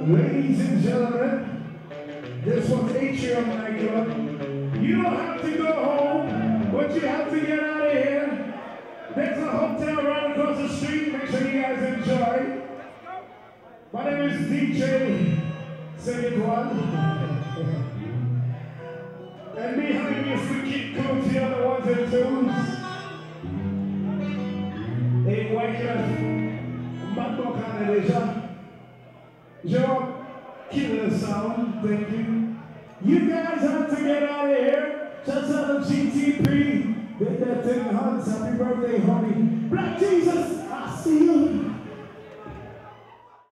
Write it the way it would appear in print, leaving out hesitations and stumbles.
Ladies and gentlemen, this one's Atrium Nightclub. You don't have to go home, but you have to get out of here. There's a hotel right across the street. Make sure you guys enjoy. My name is DJ Senequan. And behind me is the Kid Coons, the other ones and twos. Et Wyclef, maintenant qu'on est déjà. Joe, killer sound, thank you. You guys have to get out of here. Shouts out to GTP. Get that thing, Hans. Happy birthday, honey. Black